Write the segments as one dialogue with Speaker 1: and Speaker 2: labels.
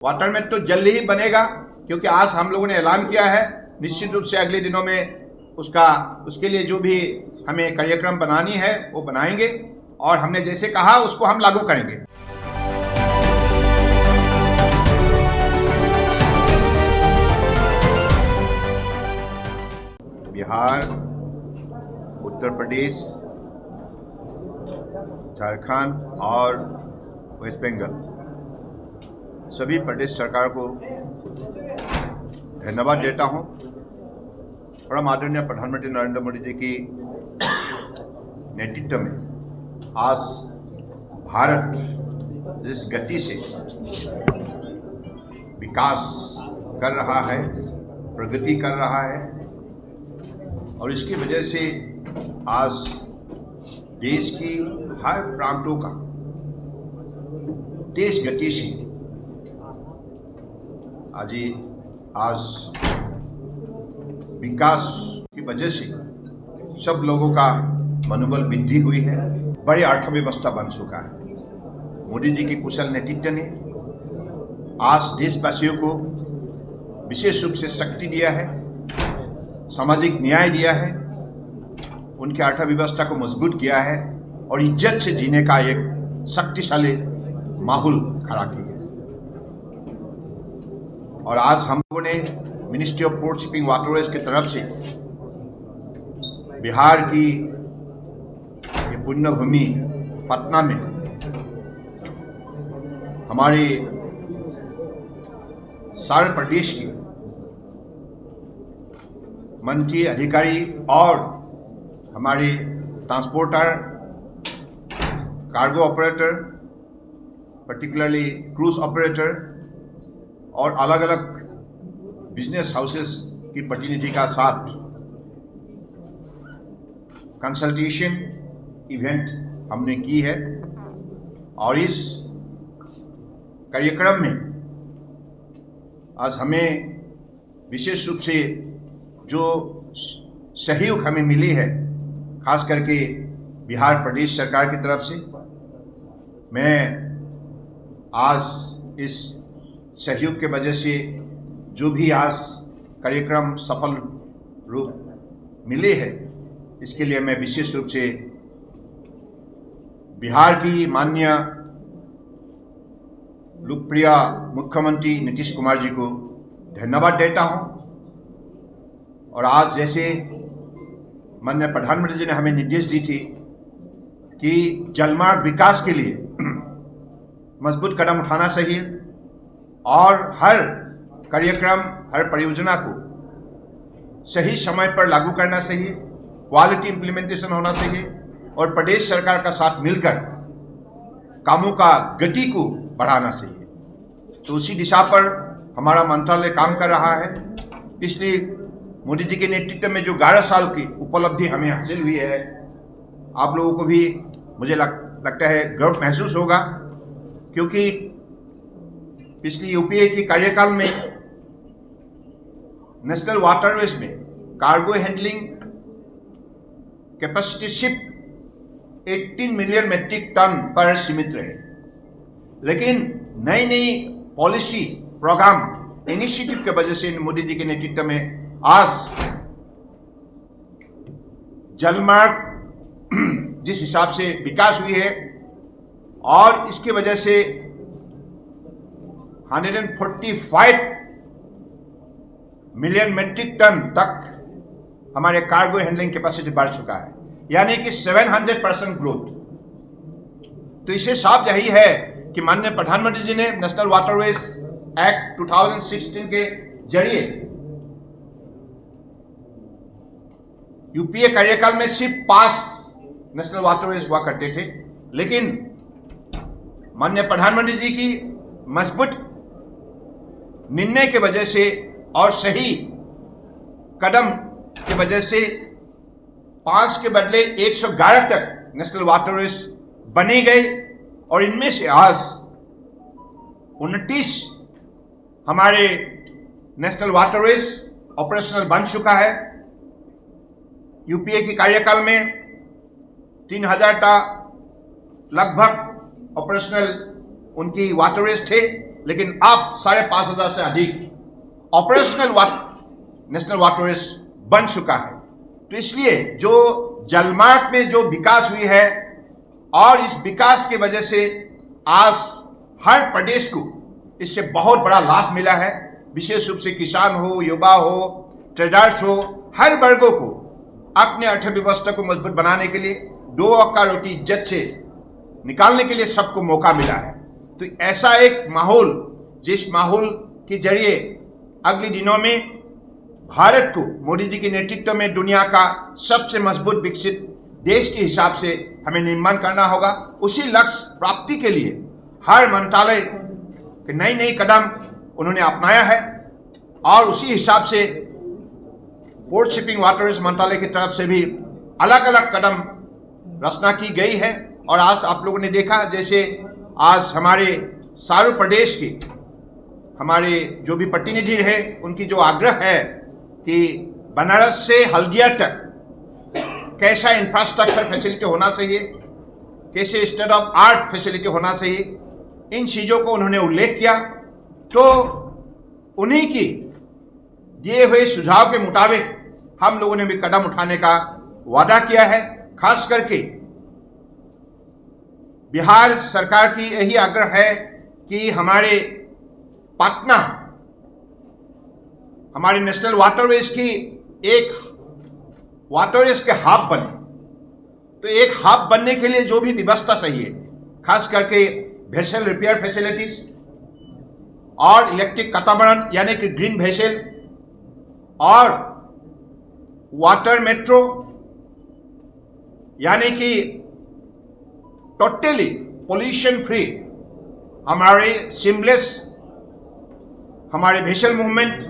Speaker 1: वाटरमेट तो जल्द ही बनेगा, क्योंकि आज हम लोगों ने ऐलान किया है। निश्चित रूप से अगले दिनों में उसके लिए जो भी हमें कार्यक्रम बनानी है वो बनाएंगे, और हमने जैसे कहा उसको हम लागू करेंगे। बिहार, उत्तर प्रदेश, झारखंड और वेस्ट बंगाल सभी प्रदेश सरकार को धन्यवाद देता हूं। परम आदरणीय प्रधानमंत्री नरेंद्र मोदी जी की नेतृत्व में आज भारत जिस गति से विकास कर रहा है, प्रगति कर रहा है, और इसकी वजह से आज देश की हर प्रांतों का तेज गति से आज विकास की वजह से सब लोगों का मनोबल वृद्धि हुई है। बड़ी अर्थव्यवस्था बन चुका है। मोदी जी की कुशल नेतृत्व ने आज देशवासियों को विशेष रूप से शक्ति दिया है, सामाजिक न्याय दिया है, उनकी अर्थव्यवस्था को मजबूत किया है और इज्जत से जीने का एक शक्तिशाली माहौल खड़ा किया है। और आज हम लोगों ने ministry of port shipping waterways की तरफ से बिहार की ये पुण्य भूमि पटना में हमारे सारे प्रदेश के मंत्री, अधिकारी और हमारे transporter, cargo operator, particularly cruise operator और अलग अलग बिजनेस हाउसेस की प्रतिनिधि का साथ कंसल्टेशन इवेंट हमने की है। और इस कार्यक्रम में आज हमें विशेष रूप से जो सहयोग हमें मिली है, खास करके बिहार प्रदेश सरकार की तरफ से, मैं आज इस सहयोग के वजह से जो भी आज कार्यक्रम सफल रूप मिले है, इसके लिए मैं विशेष रूप से बिहार की माननीय लोकप्रिय मुख्यमंत्री नीतीश कुमार जी को धन्यवाद देता हूं। और आज जैसे माननीय प्रधानमंत्री जी ने हमें निर्देश दी थी कि जलमार्ग विकास के लिए मजबूत कदम उठाना चाहिए और हर कार्यक्रम, हर परियोजना को सही समय पर लागू करना चाहिए, क्वालिटी इंप्लीमेंटेशन होना चाहिए और प्रदेश सरकार का साथ मिलकर कामों का गति को बढ़ाना चाहिए। तो उसी दिशा पर हमारा मंत्रालय काम कर रहा है। इसलिए मोदी जी के नेतृत्व में जो 11 साल की उपलब्धि हमें हासिल हुई है, आप लोगों को भी मुझे लगता है गर्व महसूस होगा, क्योंकि पिछली यूपीए की कार्यकाल में नेशनल वाटरवेज में cargo handling capacity ship 18 million metric ton पर सीमित रहे। लेकिन नई नई पॉलिसी, प्रोग्राम, इनिशिएटिव के वजह से मोदी जी के नेतृत्व में आज जलमार्ग जिस हिसाब से विकास हुई है, और इसकी वजह से 145 मिलियन मेट्रिक टन तक हमारे कार्गो हैंडलिंग कैपेसिटी बढ़ चुका है, यानी कि 700% ग्रोथ। तो इससे साफ यही है कि माननीय प्रधानमंत्री जी ने नेशनल वाटरवेज एक्ट 2016 के जरिए यूपीए कार्यकाल में सिर्फ 5 नेशनल वाटरवेज हुआ करते थे, लेकिन माननीय प्रधानमंत्री जी की मजबूत निर्णय के वजह से और सही कदम की वजह से 5 के बदले 111 तक नेशनल वाटरवेज बने गए, और इनमें से आज 29 हमारे नेशनल वाटरवेज ऑपरेशनल बन चुका है। यूपीए की कार्यकाल में 3000 का लगभग ऑपरेशनल उनकी वाटरवेज थे, लेकिन अब 5,500 से अधिक ऑपरेशनल नेशनल वाटरवेज बन चुका है। तो इसलिए जो जलमार्ग में जो विकास हुई है और इस विकास की वजह से आज हर प्रदेश को इससे बहुत बड़ा लाभ मिला है। विशेष रूप से किसान हो, युवा हो, ट्रेडर्स हो, हर वर्गों को अपने अर्थव्यवस्था को मजबूत बनाने के लिए, दो अक्का रोटी इज्जत से निकालने के लिए सबको मौका मिला है। तो ऐसा एक माहौल, जिस माहौल के जरिए अगले दिनों में भारत को मोदी जी के नेतृत्व में दुनिया का सबसे मजबूत विकसित देश के हिसाब से हमें निर्माण करना होगा, उसी लक्ष्य प्राप्ति के लिए हर मंत्रालय के नई नई कदम उन्होंने अपनाया है और उसी हिसाब से पोर्ट शिपिंग वाटरवेज मंत्रालय की तरफ से भी अलग अलग कदम रचना की गई है। और आज आप लोगों ने देखा, जैसे आज हमारे सारे प्रदेश के हमारे जो भी प्रतिनिधि है उनकी जो आग्रह है कि बनारस से हल्दिया तक कैसा इंफ्रास्ट्रक्चर फैसिलिटी होना चाहिए, कैसे स्टेट ऑफ आर्ट फैसिलिटी होना चाहिए, इन चीज़ों को उन्होंने उल्लेख किया। तो उन्हीं की दिए हुए सुझाव के मुताबिक हम लोगों ने भी कदम उठाने का वादा किया है। खास करके बिहार सरकार की यही आग्रह है कि हमारे पटना हमारे नेशनल वाटरवेज की एक वाटरवेज के हब बने। तो एक हब बनने के लिए जो भी व्यवस्था चाहिए, खास करके वेसल रिपेयर फैसिलिटीज और इलेक्ट्रिक कैटामरन यानी कि ग्रीन वेसल और वाटर मेट्रो यानी कि टोटली पोल्यूशन फ्री हमारे सीमलेस हमारे वेसल मूवमेंट,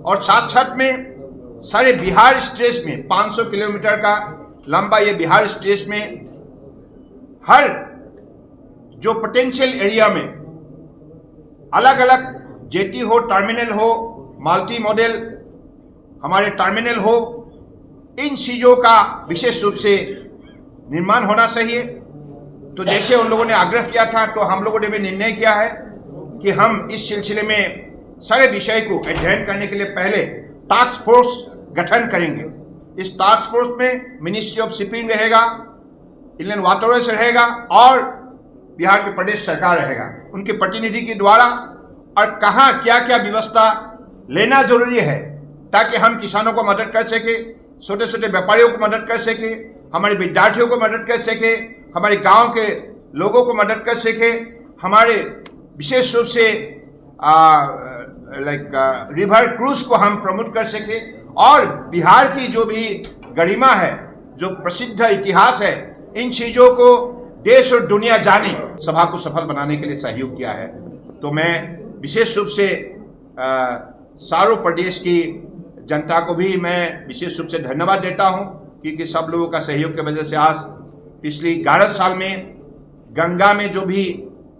Speaker 1: और साथ साथ में सारे बिहार स्टेट में 500 किलोमीटर का लंबा ये बिहार स्टेट में हर जो पोटेंशियल एरिया में अलग अलग जेटी हो, टर्मिनल हो, मल्टी मॉडल हमारे टर्मिनल हो, इन चीज़ों का विशेष रूप से निर्माण होना चाहिए। तो जैसे उन लोगों ने आग्रह किया था, तो हम लोगों ने भी निर्णय किया है कि हम इस सिलसिले में सारे विषय को अध्ययन करने के लिए पहले टास्क फोर्स गठन करेंगे। इस टास्क फोर्स में मिनिस्ट्री ऑफ शिपिंग रहेगा, इंडियन वाटरवेज रहेगा और बिहार के प्रदेश सरकार रहेगा, उनके प्रतिनिधि के द्वारा, और कहाँ क्या क्या व्यवस्था लेना जरूरी है ताकि हम किसानों को मदद कर सके, छोटे छोटे व्यापारियों को मदद कर सके, हमारे विद्यार्थियों को मदद कर सके, हमारे गांव के लोगों को मदद कर सके, हमारे विशेष रूप से रिवर क्रूज को हम प्रमोट कर सके, और बिहार की जो भी गरिमा है, जो प्रसिद्ध इतिहास है, इन चीज़ों को देश और दुनिया जाने, सभा को सफल बनाने के लिए सहयोग किया है। तो मैं विशेष रूप से सारों प्रदेश की जनता को भी मैं विशेष रूप से धन्यवाद देता हूं, क्योंकि सब लोगों का सहयोग की वजह से आज पिछली 11 साल में गंगा में जो भी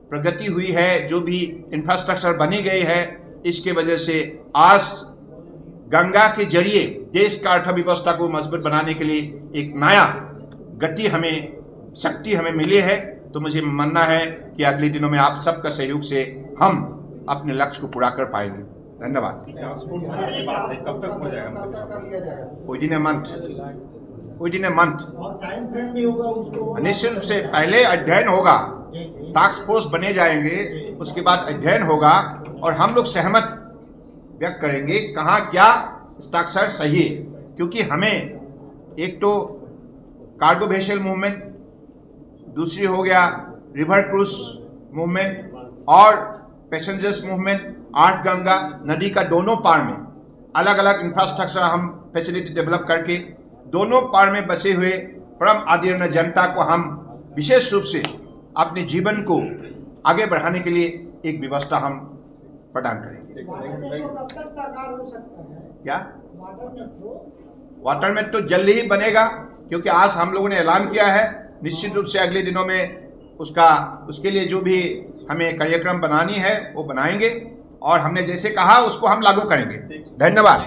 Speaker 1: प्रगति हुई है, जो भी इंफ्रास्ट्रक्चर बनी गई है, इसके वजह से आज गंगा के जरिए देश का अर्थव्यवस्था को मजबूत बनाने के लिए एक नया गति हमें, शक्ति हमें मिली है। तो मुझे मानना है कि अगले दिनों में आप सबका सहयोग से हम अपने लक्ष्य को पूरा कर पाएंगे। धन्यवाद।
Speaker 2: कब तक हो जाएगा?
Speaker 1: विदिन ए मंथ निश्चित रूप से पहले अध्ययन होगा, टास्क फोर्स बने जाएंगे, उसके बाद अध्ययन होगा और हम लोग सहमत व्यक्त करेंगे कहाँ क्या स्ट्रक्चर सही है। क्योंकि हमें एक तो कार्गो वेसल मूवमेंट, दूसरी हो गया रिवर क्रूज मूवमेंट और पैसेंजर्स मूवमेंट, 8 गंगा नदी का दोनों पार में अलग अलग इंफ्रास्ट्रक्चर हम फैसिलिटी डेवलप करके दोनों पार में बसे हुए परम आदरणीय जनता को हम विशेष रूप से अपने जीवन को आगे बढ़ाने के लिए एक व्यवस्था हम प्रदान करेंगे।
Speaker 3: कब तक साकार हो सकता है?
Speaker 1: क्या
Speaker 3: वाटर
Speaker 1: मेट्रो तो जल्दी ही बनेगा, क्योंकि आज हम लोगों ने ऐलान किया है। निश्चित रूप से अगले दिनों में उसके लिए जो भी हमें कार्यक्रम बनानी है वो बनाएंगे और हमने जैसे कहा उसको हम लागू करेंगे। धन्यवाद।